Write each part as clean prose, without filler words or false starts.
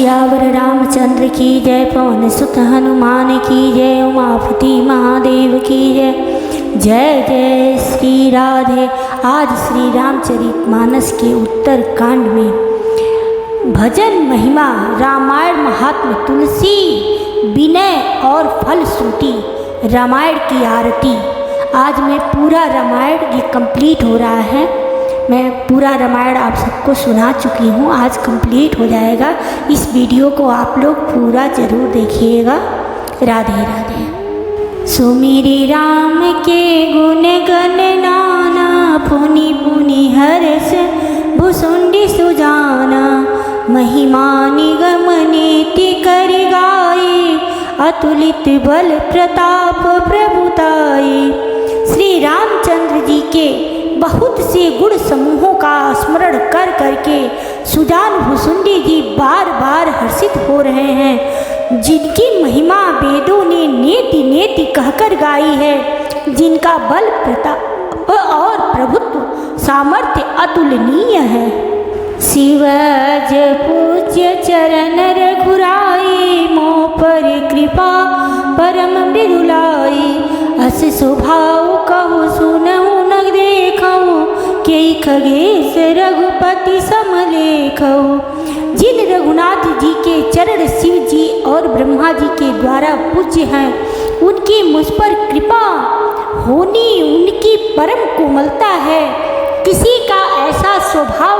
सियावर रामचंद्र की जय, पवन सुत हनुमान की जय, उमापति महादेव की जय। जय जय श्री राधे। आज श्री रामचरितमानस के उत्तर कांड में भजन महिमा, रामायण महात्म्य, तुलसी विनय और फलश्रुति, रामायण की आरती। आज मैं पूरा रामायण ये कंप्लीट हो रहा है। मैं पूरा रामायण आप सबको सुना चुकी हूँ, आज कंप्लीट हो जाएगा। इस वीडियो को आप लोग पूरा ज़रूर देखिएगा। राधे राधे। सुमिरि राम के गुण गण नाना, पुनि पुनि हर्ष भुसुंडी सुजाना। महिमा निगम नीति कर गाये, अतुलित बल प्रताप प्रभुताये। श्री रामचंद्र जी के बहुत से गुण समूहों का स्मरण कर करके सुजान भुसुंडी जी बार बार हर्षित हो रहे हैं, जिनकी महिमा वेदों ने नेति नेति कहकर गाई है, जिनका बल प्रताप और प्रभुत्व सामर्थ्य अतुलनीय है। शिवज पूज्य चरण रघुराई, मोह पर कृपा परम मृदुलाई। अस स्वभाव कहु सुनहु न देखऊ, के खगेश रघुपति समलेखऊ। जिन रघुनाथ जी के चरण शिव जी और ब्रह्मा जी के द्वारा पूज्य हैं, उनकी मुझ पर कृपा होनी उनकी परम कोमलता है। किसी का ऐसा स्वभाव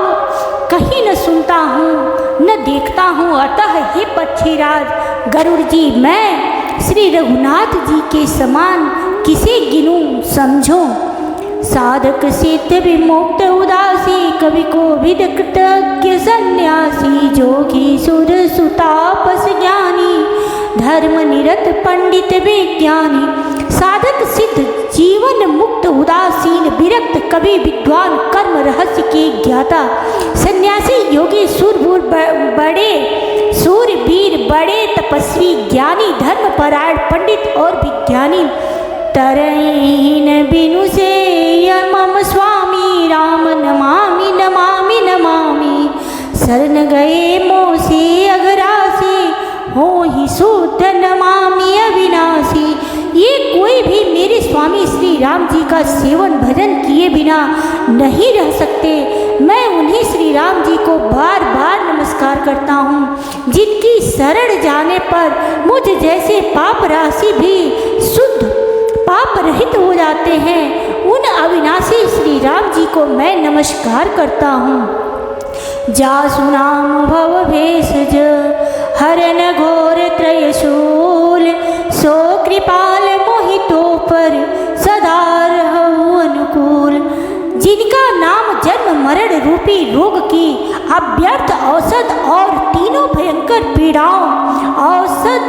कहीं न सुनता हूँ न देखता हूँ। अतः हे पक्षीराज गरुड़ जी, मैं श्री रघुनाथ जी के समान किसे गिनूं समझो। साधक सिद्ध विमुक्त उदासी, कवि कोविद कृतज्ञ सन्यासी। जोगी सुर सुतापस ज्ञानी, धर्म निरत पंडित विज्ञानी। साधक सिद्ध जीवन मुक्त उदासीन विरक्त कवि विद्वान कर्म रहस्य के ज्ञाता। सन्यासी योगी सूरवीर बड़े सूरवीर बड़े तपस्वी ज्ञानी, धर्मपरायण पंडित और विज्ञानी। तरहीन बिनु से मम स्वामी, राम नमामि नमामि नमामि। शरण गए मोह से अगरासी, हो ही शुद्ध नमामि अविनाशी। ये कोई भी मेरे स्वामी श्री राम जी का सेवन भजन किए बिना नहीं रह सकते। मैं उन्हीं श्री राम जी को बार बार नमस्कार करता हूँ, जिनकी शरण जाने पर मुझ जैसे पाप राशि भी शुद्ध पाप रहित हो जाते हैं। उन अविनाशी श्री राम जी को मैं नमस्कार करता हूँ। जासु नाम भव भेषज, हरन घोर त्रयशूल। सो कृपाल मोहितो पर सदा रहु अनुकूल। जिनका नाम जन्म मरण रूपी रोग की अव्यर्थ औषध और तीनों भयंकर पीड़ाओं, औषध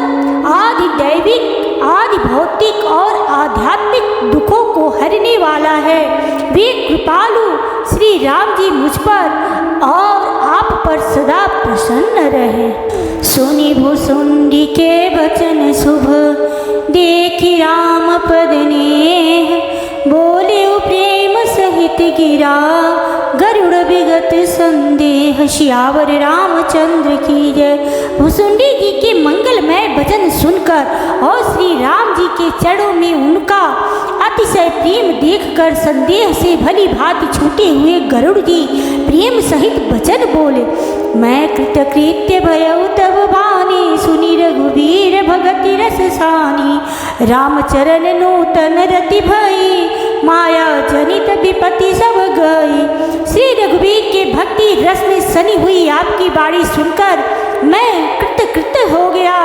आदि दैविक आदि भौतिक और आध्यात्मिक दुखों को हरने वाला है। वे कृपालु श्री राम जी मुझ पर और आप पर सदा प्रसन्न रहे। सुनि भुसुंडी के वचन शुभ, देखि राम पद नेह। बोले प्रेम सहित गिरा, गरुड़ विगत संदेह। श्यावर रामचंद्र की जय। भुसुंडी जी के मंगलमय भजन सुनकर और श्री राम जी के चरणों में उनका अतिशय प्रेम देखकर संदेह से भली भांति छूटे हुए गरुड़ जी प्रेम सहित वचन बोले। मैं कृतकृत्य भयउ तब बानी, सुनि रघुवीर भगति रस सानी। रामचरण नूतन रति भई, माया जनित विपत्ति सब गई। श्री रघुवीर के भक्ति रस में सनी हुई आपकी बाणी सुनकर मैं कृतकृत्य हो गया।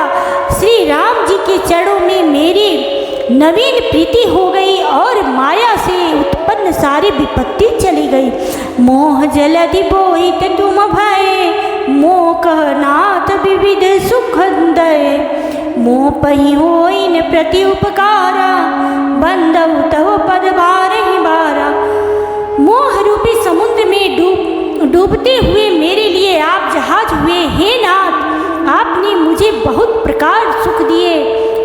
श्री राम जी के चरणों में मेरी नवीन प्रीति हो गई और माया से उत्पन्न सारी विपत्ति चली गई। मोह जलधि बोहित तुम भय, मोह कहनाथ विविध सुख दय। मोह पही होइन प्रति उपकारा, बंदउ तव पद बारहि बारा। मोह रूपी समुद्र में डूबते हुए मेरे लिए आप जहाज हुए। हे नाथ, आपने मुझे बहुत प्रकार सुख दिए,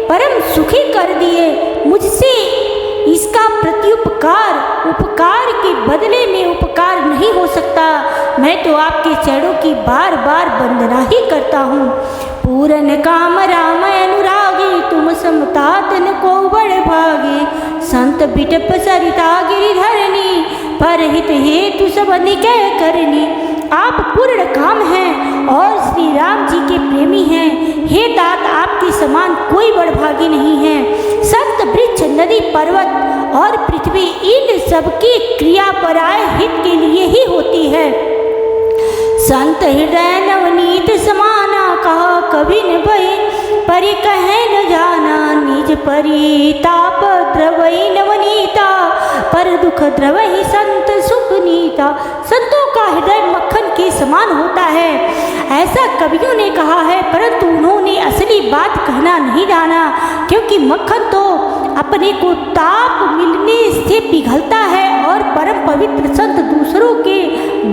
परम सुखी कर दिए। मुझसे इसका प्रत्युपकार उपकार के बदले में उपकार नहीं हो सकता। मैं तो आपके चरणों की बार बार वंदना ही करता हूँ। पूरन काम राम अनुरागी, तुम समता तन को बड़ भागी। संत बिटप सरिता गिरिधरनी, परहित हेतु सब निकय करनी। आप पूर्ण काम हैं और श्री राम जी के प्रेमी हैं। हे तात, आपके समान कोई बड़भागी नहीं है। संत वृक्ष नदी पर्वत और पृथ्वी इन सबकी क्रिया पराय हित के लिए ही होती है। संत हृदय नवनीत समाना, कहा कभी न भय परि कहे न जाना। निज परिताप द्रवई नवनीता, पर दुख द्रवई संत सुखनीता। संतों का हृदय मक्खन के समान होता है, ऐसा कवियों ने कहा है, परंतु उन्होंने असली बात कहना नहीं जाना। क्योंकि मक्खन तो अपने को ताप मिलने से पिघलता है और परम पवित्र संत दूसरों के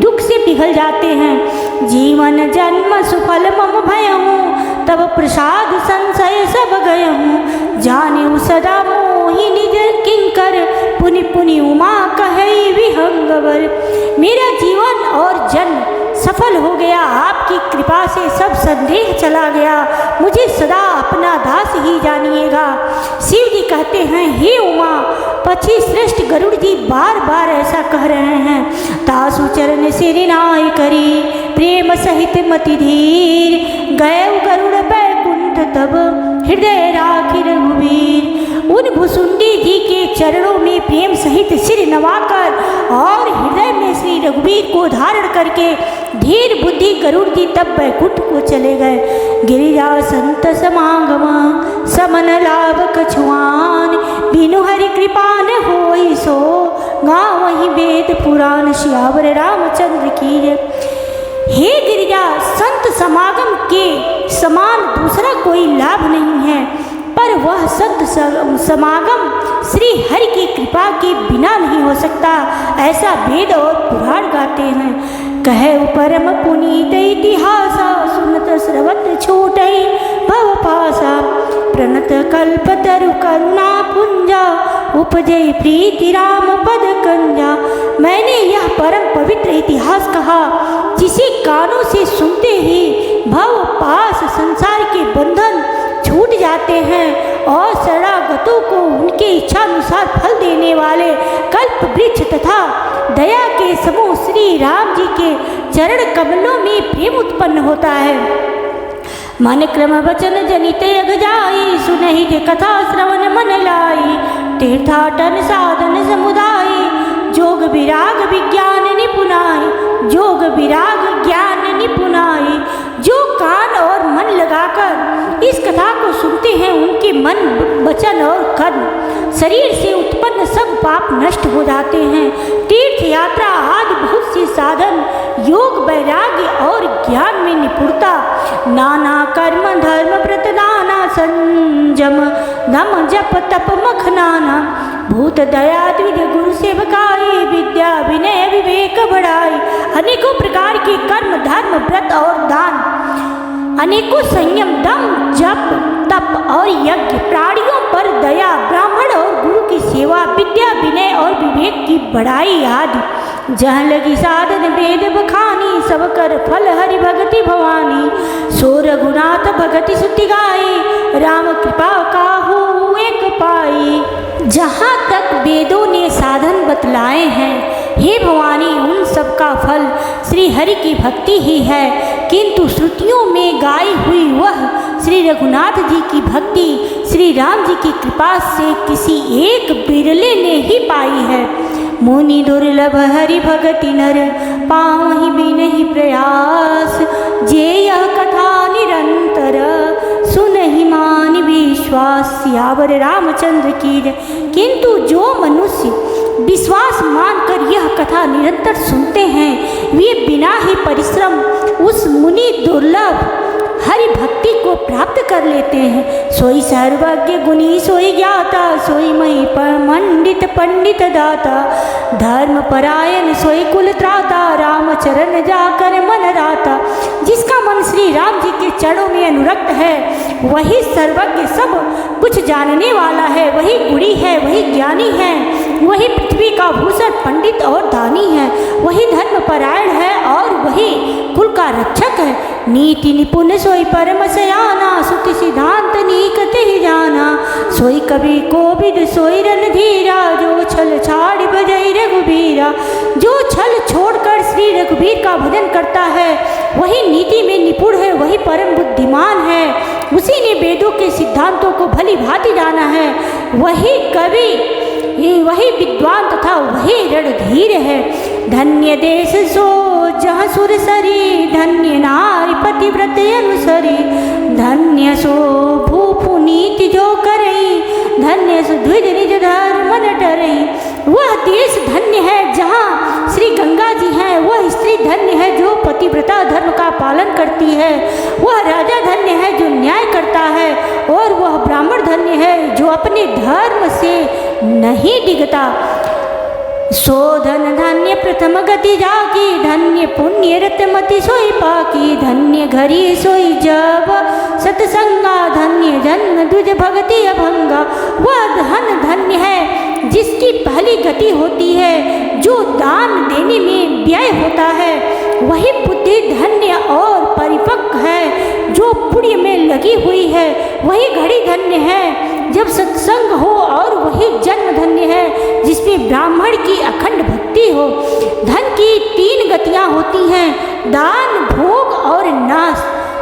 दुख से पिघल जाते हैं। जीवन जन्म सुफल मम भयहूँ, तब प्रसाद संशय सब गयहूँ। जाने सदा मोहि निज किंकर, पुनि पुनि उमा कहे विहंगवर। मेरा जीवन और जन्म सफल हो गया, आपकी कृपा से सब संदेह चला गया। मुझे सदा अपना दास ही जानिएगा। शिव जी कहते हैं, हे उमा, पक्षी श्रेष्ठ गरुड़ जी बार बार ऐसा कह रहे हैं। तासु चरण सिर नाय करी, प्रेम सहित मति धीर। गए गरुड़ बैकुंठ, तब हृदय राखी रघुवीर। उन भुसुंडी जी के चरणों में प्रेम सहित सिर नवाकर और हृदय में श्री रघुवीर को धारण करके धीर बुद्धि गरुड़ जी तब बैकुंठ को चले गए। गिरिजा संत समागम, समन लाभ कछुआन। बिनु हरि कृपा न होई सो, गावहि वेद पुराण। सियावर रामचंद्र की जय। हे गिरिजा, संत समागम के समान दूसरा कोई लाभ नहीं है, पर वह संत समागम श्री हरि की कृपा के बिना नहीं हो सकता, ऐसा वेद और पुराण गाते हैं। कहे परम पुनीत इतिहासा, सुनत श्रवत छूटई भव पासा। प्रणत कल्प तरु करुणा पुंजा, उपजय प्रीति राम पद कंजा। मैंने यह परम पवित्र इतिहास कहा, जिसे कानों से सुनते ही भव पास संसार के बंधन छूट जाते हैं और शरणागतों को उनके इच्छानुसार फल देने वाले कल्प वृक्ष तथा दया के समूह श्री राम जी के चरण कमलों में प्रेम उत्पन्न होता है। मन क्रम वचन जनित अग जाई, सुनहि जे कथा श्रवण मन लाई। तीर्थाटन साधन समुदाय, जोग विराग विज्ञान निपुनाई। जोग विराग ज्ञान निपुनाई। जो कान और मन लगाकर इस कथा को सुनते हैं, उनके मन वचन और कर्म शरीर से उत्पन्न सब पाप नष्ट हो जाते हैं। तीर्थ यात्रा आदि बहुत से साधन, योग वैराग्य और ज्ञान में निपुणता, नाना कर्म धर्म व्रत दाना, संयम दम जप तप मखनाना। भूत दया द्विज गुरु सेवकाई, विद्या विनय विवेक बढ़ाई। अनेकों प्रकार के कर्म धर्म व्रत और दान, अनेकों संयम दम जप तप और यज्ञ, प्राणियों पर दया, ब्राह्मण और गुरु की सेवा, विद्या विनय और विवेक की बढ़ाई आदि। जहाँ लगी साधन वेद बखानी, सब कर फल हरि भगति भवानी। सो रघुनाथ भगति सुति गाई, राम कृपा काहू एक पाई। जहाँ तक वेदों ने साधन बतलाए हैं, हे भवानी, उन सब का फल श्री हरि की भक्ति ही है। किंतु श्रुतियों में गाई हुई वह श्री रघुनाथ जी की भक्ति श्री राम जी की कृपा से किसी एक बिरले ने ही पाई है। मुनि दुर्लभ हरि भगति नर, पावहि बिनहि प्रयास। जे यह कथा निरंतर, सुनहि मान विश्वास। सियावर रामचंद्र की जय। किंतु जो मनुष्य विश्वास मानकर यह कथा निरंतर सुनते हैं, वे बिना ही परिश्रम उस मुनि दुर्लभ हरि भक्ति को प्राप्त कर लेते हैं। सोई सर्वज्ञ गुणी सोई ज्ञाता, सोई मही मंडित पंडित दाता। धर्म परायण सोई कुल त्राता, राम चरण जाकर मन राता। जिसका मन श्री राम जी के चरणों में अनुरक्त है, वही सर्वज्ञ सब कुछ जानने वाला है, वही गुणी है, वही ज्ञानी है। वही पृथ्वी का भूषण पंडित और दानी है, वही धर्मपरायण है और वही कुल का रक्षक है। नीति निपुण सोई परम सयाना, सुति सिद्धांत नीकत ही जाना। सोई कवि कोविद सोई रणधीरा, जो छल छाड़ भजई रघुबीरा। जो छल छोड़कर श्री रघुबीर का भजन करता है वही नीति में निपुण है, वही परम बुद्धिमान है। उसी ने वेदों के सिद्धांतों को भली भांति जाना है। वही कवि, वही विद्वान तथा वही रणधीर है। धन्य देश सो जहाँ सुर सरी, धन्य नारी पतिव्रत अनुसरी। धन्य सो भूपुनीति जो करई, धन्य सो द्विज निज धर्म न डरई। वह देश धन्य है जहाँ श्री गंगा जी हैं, वह स्त्री धन्य है जो पतिव्रता धर्म का पालन करती है। वह राजा धन्य है जो न्याय करता है, और वह ब्राह्मण धन्य है जो अपने धर्म से नहीं डिगता। सो धन धन्य प्रथम गति जाकी, धन्य पुण्य रतमति सोई पाकी। धन्य घरी सोई जब सतसंगा, धन्य जन्म द्विज भगति अभंगा। वह धन धन्य है जिसकी पहली गति होती है, जो दान देने में व्यय होता है। वही बुद्धि धन्य और परिपक्व है जो पुण्य में लगी हुई है। वही घड़ी धन्य है जब सत्संग हो, और वही जन्म धन्य है जिसमें ब्राह्मण की अखंड भक्ति हो। धन की 3 गतियाँ होती हैं, दान, भोग और नाश।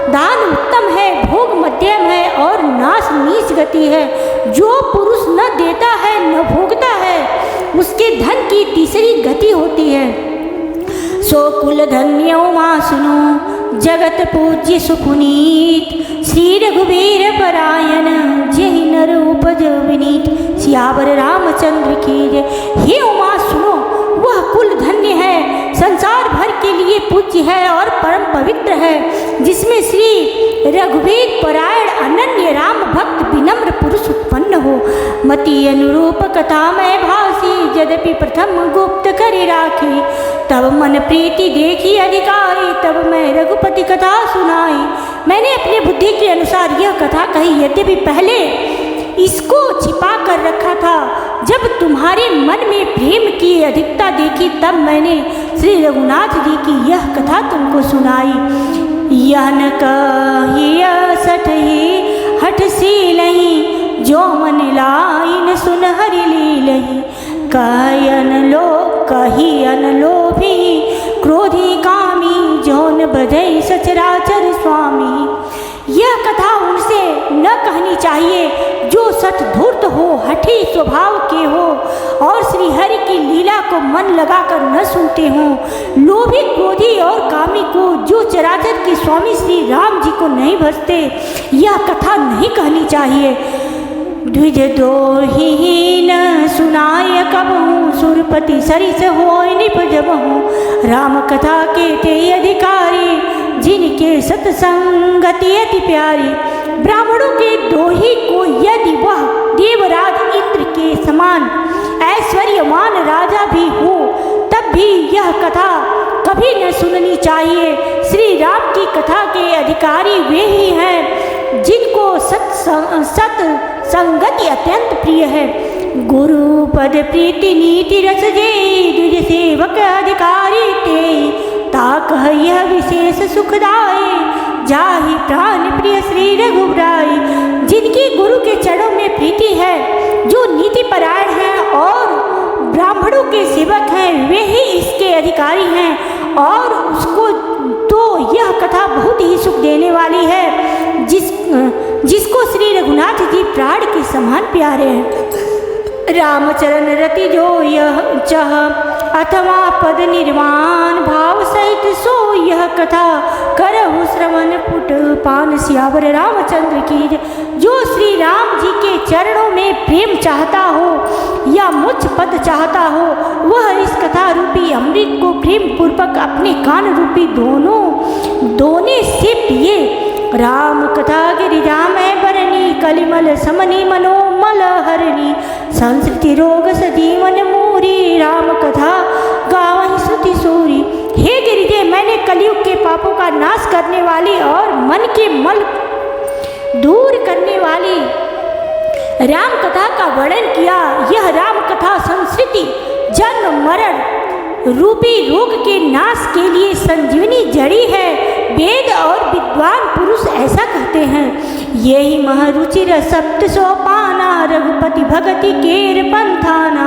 दान उत्तम है, भोग मध्यम है और नाश नीच गति है। जो पुरुष न देता है न भोगता है उसके धन की तीसरी गति होती है। सो कुल धन्य उमा सुनो, जगत पूज्य सुपुनीत। श्री रघुवीर परायण, जय नर उपज विनीत। सियावर रामचंद्र की जय। हे उमा सुनो, वह कुल धन्य है, संसार भर के लिए पूज्य है और परम पवित्र है, जिसमें श्री रघुवीर परायण अनन्य राम भक्त विनम्र पुरुष उत्पन्न हो। मति अनुरूप कथा में भासी, यद्यपि प्रथम गुप्त करी राखी। तब मन प्रीति देखी अधिकारी, तब मैं रघुपति कथा सुनाई। मैंने अपने बुद्धि के अनुसार यह कथा कही, यद्यपि पहले इसको छिपा कर रखा था। जब तुम्हारे मन में प्रेम की अधिकता देखी, तब मैंने श्री रघुनाथ जी की यह कथा तुमको सुनाई। यह न कहिया सठही हठ सीलही, जो मन लाइन सुन हरि लीलही। कहियन लोभी क्रोधी कामी, जौन बधई सचराचर स्वामी। यह कथा उनसे न कहनी चाहिए जो सठ धूर्त हो, हठी स्वभाव के हो और श्री हरि की लीला को मन लगाकर न सुनते हों। लोभी, क्रोधी और कामी को, जो चराचर के स्वामी श्री राम जी को नहीं भजते, यह कथा नहीं कहनी चाहिए। द्विज दोही न सुनाय कबहूँ, सुरपति सरिस होय निपजबहूँ। राम कथा के ते अधिकारी, जिनके सत्संगति अति प्यारी। ब्राह्मणों के दोही को यदि वह देवराज इंद्र के समान ऐश्वर्यवान राजा भी हो, तब भी यह कथा कभी न सुननी चाहिए। श्री राम की कथा के अधिकारी वे ही हैं जिनको सत्संगति अत्यंत प्रिय है। गुरु पद प्रीति नीति रस जे, द्विज सेवक अधिकारी ते। ताकह यह विशेष सुखदाई, जाहि प्राण प्रिय श्री रघुराई। जिनकी गुरु के चरणों में प्रीति है, जो नीति परायण हैं और ब्राह्मणों के सेवक हैं, वे ही इसके अधिकारी हैं, और उसको तो यह कथा बहुत ही सुख देने वाली है, जिसको श्री रघुनाथ जी प्राण के समान प्यारे हैं। रामचरण रति जो यह चह, अथवा पद निर्वाण भाव सहित सो यह कथा करहु श्रवण पुट पान। सियावर रामचंद्र की। जो श्री राम जी के चरणों में प्रेम चाहता हो या मुझ पद चाहता हो, वह इस कथा रूपी अमृत को प्रेम पूर्वक अपने कान रूपी दोने से पिए। राम कथा गिरिजा में बरनी, कलिमल समनी मनोमल हरणी। संस्कृति रोग सजीवन मूरी, राम कथा गावहि श्रुति सूरी। हे गिरिजे, मैंने कलयुग के पापों का नाश करने वाली और मन के मल दूर करने वाली राम कथा का वर्णन किया। यह राम कथा संस्कृति जन्म मरण रूपी रोग के नाश के लिए संजीवनी जड़ी है। वेद और विद्वान पुरुष ऐसा कहते हैं। यही महरुचिर सप्त सोपाना रघुपति भगति केर पंथाना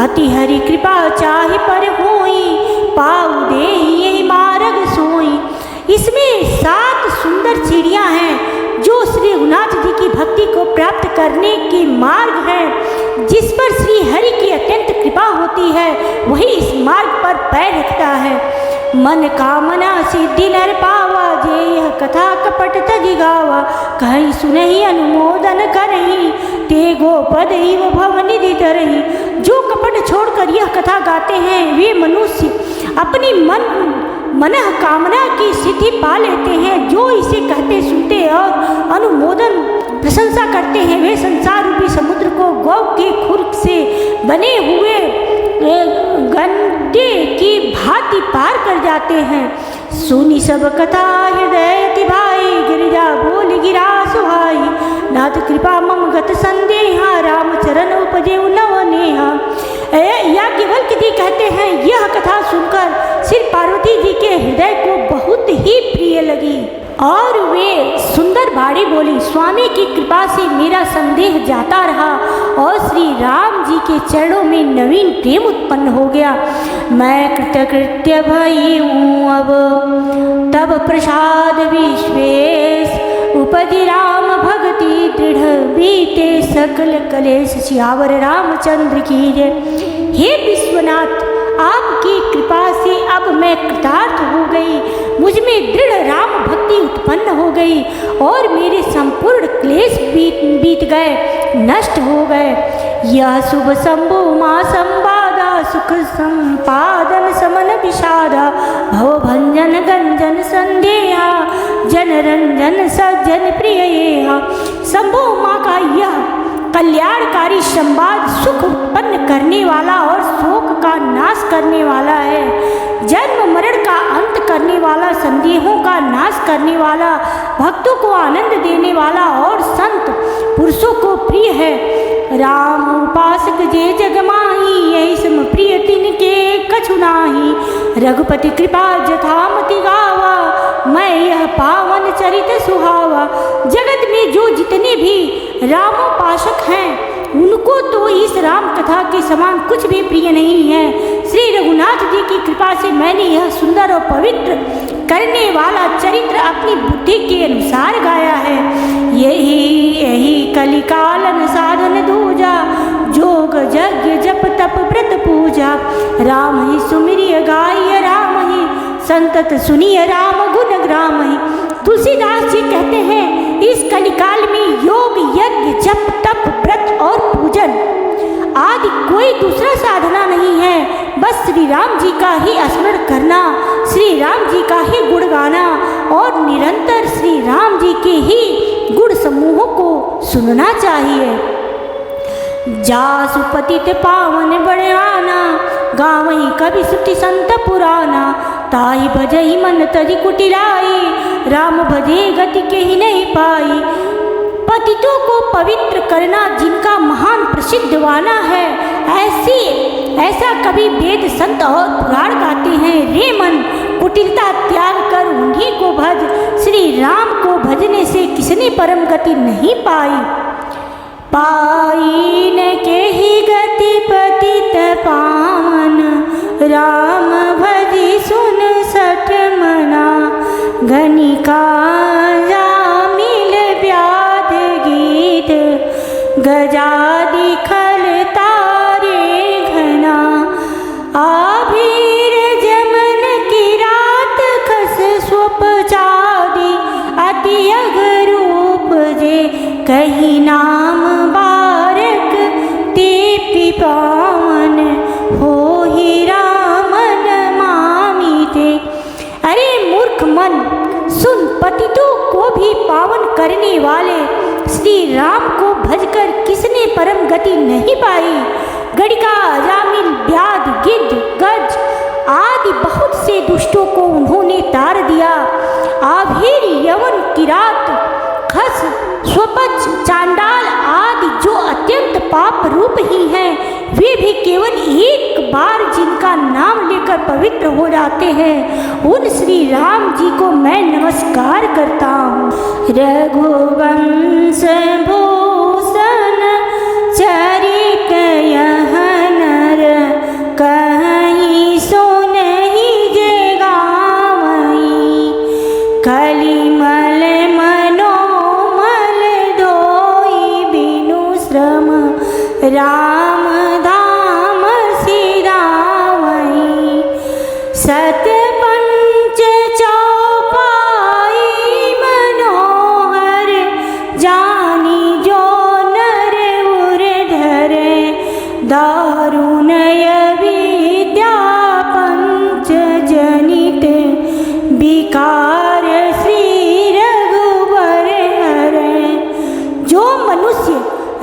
अति हरि कृपा चाहि पर होई पाऊ दे यही मार्ग सोई। इसमें 7 सुंदर सीढ़ियां हैं जो श्री रघुनाथ जी की भक्ति को प्राप्त करने के मार्ग हैं। जिस पर श्री हरि की अत्यंत कृपा होती है वही इस मार्ग पर पैर रखता है। मन कामना सिद्धि नर पावा जे यह कथा कपट तजि गावा कहीं सुनहि अनुमोदन करही ते गोपद इव भव निधि तरही। जो कपट छोड़कर यह कथा गाते हैं वे मनुष्य अपनी मन कामना की सिद्धि पा लेते हैं। जो इसे कहते सुनते और अनुमोदन प्रशंसा करते हैं वे संसार रूपी समुद्र को गौ के खुर से बने हुए गंडे की भांति पार कर जाते हैं। सुनी सब कथा हृदय भाई गिरिजा बोल गिरा सुहाई नाथ कृपा मम गत संदेहा राम चरण उपजे नव नेहा। याज्ञवल्क्य जी कहते हैं यह कथा सुनकर श्री पार्वती जी के हृदय को बहुत ही प्रिय लगी और वे सुंदर बाड़ी बोली। स्वामी की कृपा से मेरा संदेह जाता रहा और श्री राम जी के चरणों में नवीन प्रेम उत्पन्न हो गया। मैं कृतकृत्य भई हूँ अब तब प्रसाद विश्वेश उपजि राम भक्ति दृढ़ बीते सकल कलेश। सियावर रामचंद्र की जय। हे विश्वनाथ आपकी कृपा से अब मैं कृतार्थ हो गई। मुझ में दृढ़ राम भक्ति उत्पन्न हो गई और मेरे संपूर्ण क्लेश बीत गए नष्ट हो गए। यह शुभ शंभु माँ संवादा सुख संपादन समन विषादा भव भंजन गंजन संदेहा जन रंजन सज्जन प्रिय। शंभु माँ का यह कल्याणकारी संवाद सुख उत्पन्न करने वाला और शोक का नाश करने वाला है। जन्म मरण का अंत करने वाला संदेहों का नाश करने वाला भक्तों को आनंद देने वाला और संत पुरुषों को प्रिय है। राम उपासक जे जगमाही यही सम प्रिय तिनके कछु नाही। रघुपति कृपा जथामति गावा मैं यह पावन चरित सुहावा। जगत में जो जितने भी रामोपासक हैं उनको तो इस राम कथा के समान कुछ भी प्रिय नहीं है। श्री रघुनाथ जी की कृपा से मैंने यह सुंदर और पवित्र करने वाला चरित्र अपनी बुद्धि के अनुसार गाया है। यही कलिकालन साधन दूजा जोग यज्ञ जप तप व्रत पूजा। राम ही सुमिरिय गाय राम ही संतत सुनिय राम गुण ग्राम ही। तुलसीदास जी कहते हैं इस कलिकाल में योग यज्ञ जप तप व्रत और पूजन आदि कोई दूसरा साधना नहीं है। बस श्री राम जी का ही स्मरण करना, श्री राम जी का ही गुण गाना और निरंतर श्री राम जी के ही गुण समूहों को सुनना चाहिए। जासु पतित पावन बड़ाना गावही कवि श्रुति संत पुराना। ताहि भजहि मन तजि कुटिलाई राम भजे गति के ही नहीं पाई। पतितों को पवित्र करना जिनका महान प्रसिद्ध वाना है ऐसा कवि वेद संत और पुराण गाते हैं। रे मन कुटिलता त्याग कर उन्हीं को भज। श्री राम को भजने से किसने परम गति नहीं पाई। पाइन के ही गति पतित पावन राम भजी सुन सठ मना। गणिका मिल व्याध गीत गजादि खल तारे घना। आभीर जमन की रात खस स्वपचादी अति अगरूप जे कही नाम बारक ते पावन हो ही रामन मामी ते। अरे मूर्ख मन सुन, पतितों को भी पावन करने वाले श्री राम को भजकर किसने परम गति नहीं पाई। गणिका जामिल व्याध गिद्ध गज आदि बहुत से दुष्टों को उन्होंने तार दिया। आभीर यवन किरात खस स्वपच चांडाल आदि जो रही हैं, वे भी केवल एक बार जिनका नाम लेकर पवित्र हो जाते हैं, उन श्री राम जी को मैं नमस्कार करता हूँ। रघुवंश भूषण चरित यह नर कहीं सुनहि जे गावई, कलिमल मनोमल धोई बिनु श्रम राम धाम सिरावई, सत पंच चौपाई मनोहर जानी जो नर उर धरे, दारुण विद्या पंच जनित विकार श्री रघुवर हरे। जो मनुष्य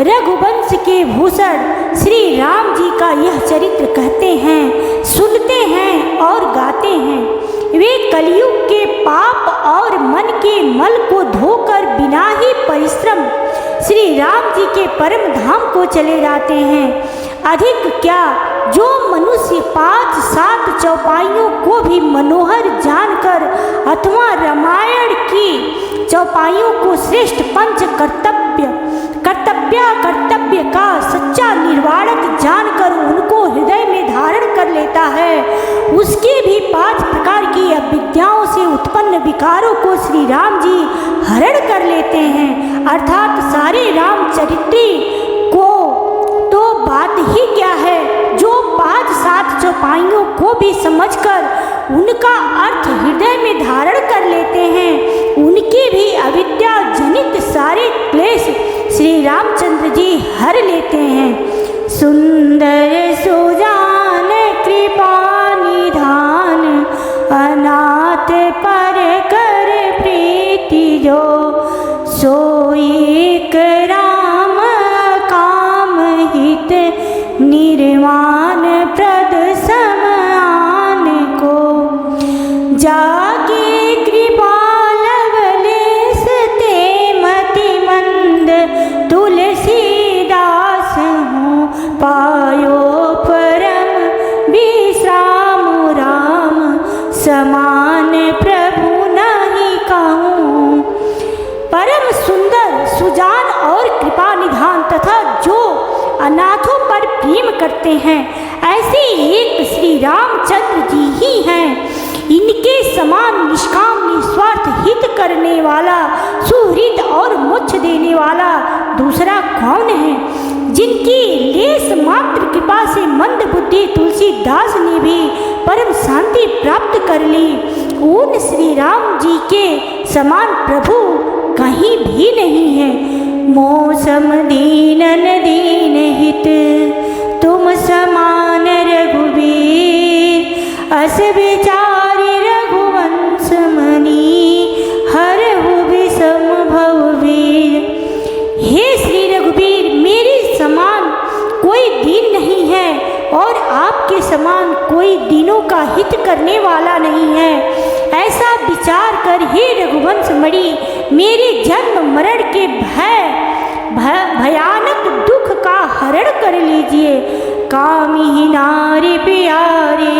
रघुवंश के भूषण श्री राम जी का यह चरित्र कहते हैं, सुनते हैं और गाते हैं, वे कलयुग के पाप और मन के मल को धोकर बिना ही परिश्रम श्री राम जी के परम धाम को चले जाते हैं। अधिक क्या, जो मनुष्य 5-7 चौपाइयों को भी मनोहर जानकर अथवा रामायण की चौपाइयों को श्रेष्ठ पंच कर्तव्य का सच्चा निर्वाणक जानकर उनको हृदय में धारण कर लेता है, उसके भी 5 प्रकार की अविद्याओं से उत्पन्न विकारों को श्री राम जी हरण कर लेते हैं। अर्थात सारे रामचरित्री को तो बात ही क्या है, जो 5-7 चौपाइयों को भी समझकर उनका अर्थ हृदय में धारण कर लेते हैं, उनके भी अविद्या जनित सारे क्लेश श्री रामचंद्र जी हर लेते हैं। सुंदर सुजान कृपा निधान, अनाथ पर कर प्रीति जो, सोई राम काम हित निर्वाण प्रद समान को, जाके कृपा लवलेस ते मति मंद, तुलसीदास हूँ पायो परम विश्राम, राम समान प्रभु नहीं कहूँ। परम सुंदर सुजान और कृपा निधान तथा जो अनाथों पर प्रेम करते हैं, ऐसे एक श्री रामचंद्र जी ही हैं। इनके समान निष्काम निस्वार्थ हित करने वाला, सुहृद और मोक्ष देने वाला दूसरा कौन है। जिनकी लेस मात्र कृपा से मंद बुद्धि तुलसीदास ने भी परम शांति प्राप्त कर ली, उन श्री राम जी के समान प्रभु कहीं भी नहीं है। मौसम दीनन दीन हित तुम समान रघुवीर, अस विचारी रघुवंश मणि हरहु विषम भववीर। हे श्री रघुवीर, मेरे समान कोई दीन नहीं है और आपके समान कोई दीनों का हित करने वाला नहीं है। ऐसा विचार कर हे रघुवंश मणि, मेरे जन्म मरण के भयानक दुख का हरण कर लीजिए। कामी नारी प्यारे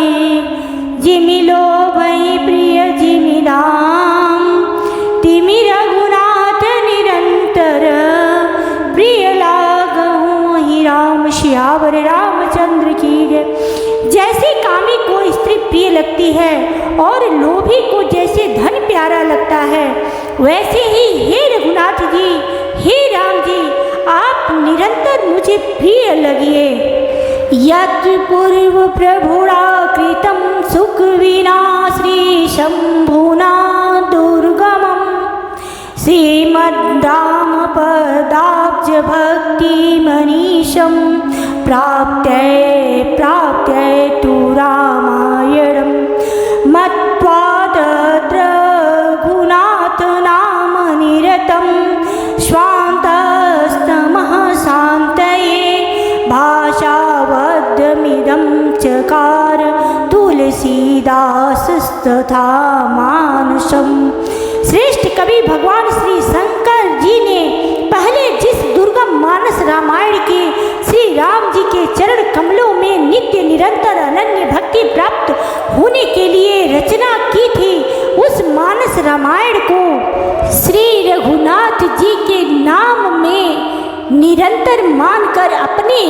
जिमिलो भई प्रिय जिमिदाम, तिमि रघुनाथ निरंतर प्रिय लागहु ही राम। श्यावर रामचंद्र की जय। जैसे कामी को स्त्री प्रिय लगती है और लोभी को जैसे धन प्यारा लगता है, वैसे ही हे रघुनाथ जी, हे राम जी, आप निरंतर मुझे प्रिय लगिए। यत् पूर्व प्रभुड़ा कृतं सुख विना श्री शंभुना दुर्गमं, श्रीमद्राम पदाब्ज भक्ति मनीषं, प्राप्त्यै तु रामायणं मत्वा तत्र रघुनाथ नाम निरतं, स्वान्तस्तमः शान्तये भाषावद्यमिदं चकार, तुलसीदासस्तथा मानसम्। श्रेष्ठ कवि भगवान श्री शंकर जी ने पहले जिस दुर्गम मानस रामायण के श्री राम जी निरंतर मानकर अपने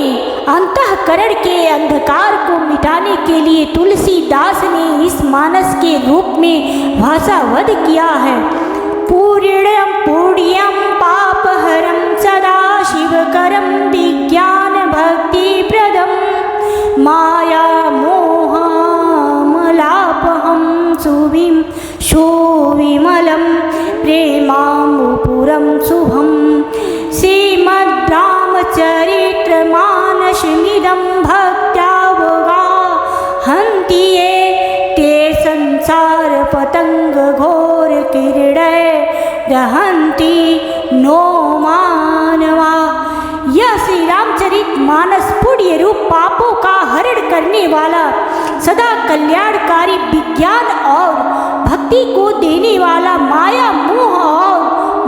अंतःकरण के अंधकार को मिटाने के लिए तुलसीदास ने इस मानस के रूप में भाषावध किया है। पूर्णम पुण्यम पापहरम सदा शिवकरम विज्ञान भक्ति प्रदम माया मोहमलापहम सुविम शोविमलम प्रेमाम्बुपुरम शुभम श्रीमद् रामचरितमानसमिदं भक्त्यावगाहन्ति ये ते संसार पतंग घोर किरणै दहन्ति नो मानवा। यह श्री रामचरित मानस पुण्य रूप पापों का हरण करने वाला, सदा कल्याणकारी विज्ञान और भक्ति को देने वाला, माया मोह और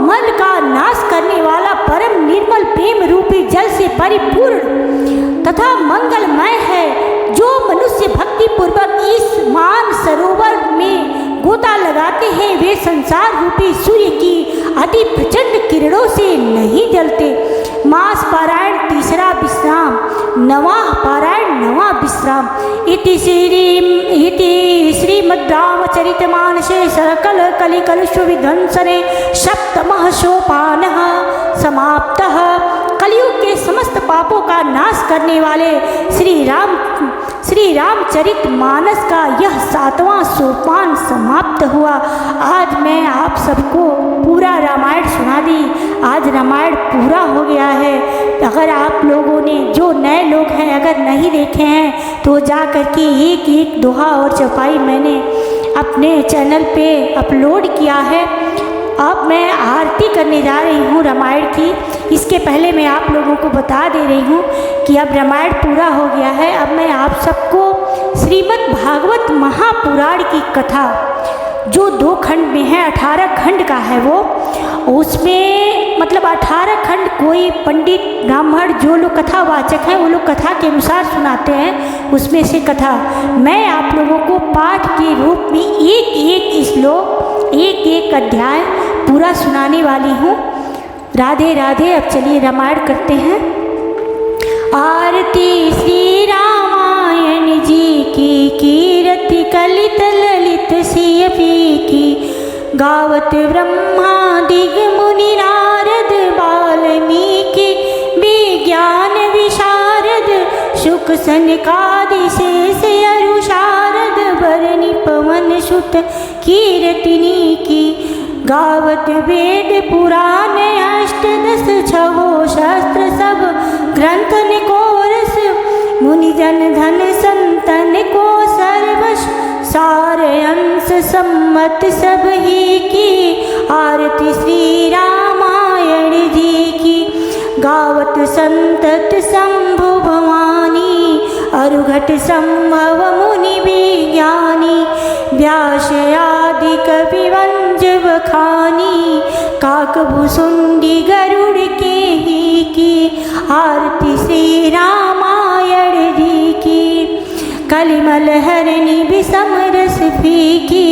मन का नाश करने वाला, परम निर्मल प्रेम रूपी जल से परिपूर्ण तथा मंगलमय है। जो मनुष्य भक्ति पूर्वक इस मान सरोवर में गोता लगाते हैं वे संसार रूपी सूर्य की अति प्रचंड किरणों से नहीं जलते। मास पारायण तीसरा विश्राम, नवाह पारायण नवा विश्राम। इति श्रीमद् रामचरितमानसे सकल कलिकलुष विध्वंसने सप्तमः सोपानः समाप्तः। कलियुग के समस्त पापों का नाश करने वाले श्री रामचरित मानस का यह 7वां सोपान समाप्त हुआ। आज मैं आप सबको पूरा रामायण सुना दी। आज रामायण पूरा हो गया है। अगर आप लोगों ने, जो नए लोग हैं, अगर नहीं देखे हैं तो जा कर के एक एक दोहा और चौपाई मैंने अपने चैनल पे अपलोड किया है। अब मैं आरती करने जा रही हूँ रामायण की। इसके पहले मैं आप लोगों को बता दे रही हूँ कि अब रामायण पूरा हो गया है। अब मैं आप सबको श्रीमद् भागवत महापुराण की कथा, जो 2 खंड में है, 18 खंड का है वो, उसमें मतलब 18 खंड कोई पंडित ब्राह्मण जो लोग कथावाचक हैं वो लोग कथा के अनुसार सुनाते हैं। उसमें से कथा मैं आप लोगों को पाठ के रूप में एक एक श्लोक, एक एक अध्याय पूरा सुनाने वाली हूँ। राधे राधे। अब चलिए रामायण करते हैं। आरती श्री रामायण जी की कीरति कलित ललित सिय की गावत ब्रह्मादिग मुनि नारद वाल्मीकि विज्ञान विशारद शुक सनकादि शेष अरु शारद बरनि पवन सुत कीरतिनी की गावत वेद पुराण अष्टदश छवो शास्त्र सब ग्रंथन को रस मुनि जन धन संतन को सर्वश सार अंश सम्मत सब ही की। आरती श्री रामायण जी की गावत संतत शंभु भवानी अरुघट संभव मुनि विज्ञानी व्यास आदि कवि वंज बखानी काकभुसुंडी गरुड़ के ही की। आरती श्री रामायण जी की कलिमल हरणी विषम रस फीकी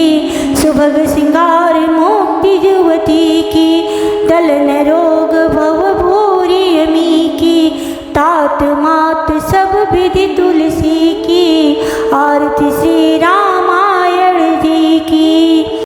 सुभग सिंगार मोक्ति युवती की दलन रोग भव भूरी अमी की तात मात सब विधि तुलसी की। आरती श्री